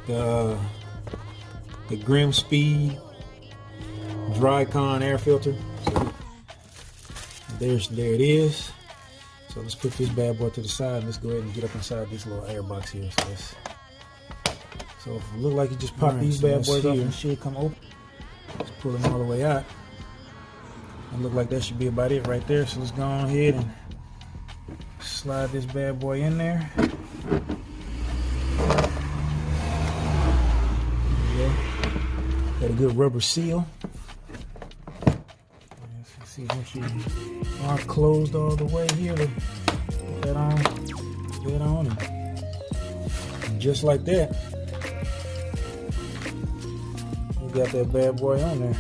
the Grim Speed DryCon air filter. So there it is. So let's put this bad boy to the side and let's go ahead and get up inside this little air box here. So if it look like you just pop these bad boys off and should come open. Let's pull them all the way out. It look like that should be about it right there. So let's go on ahead and slide this bad boy in there. Got a good rubber seal. Let's see if she are closed all the way here. To put that on, and just like that, we got that bad boy on there.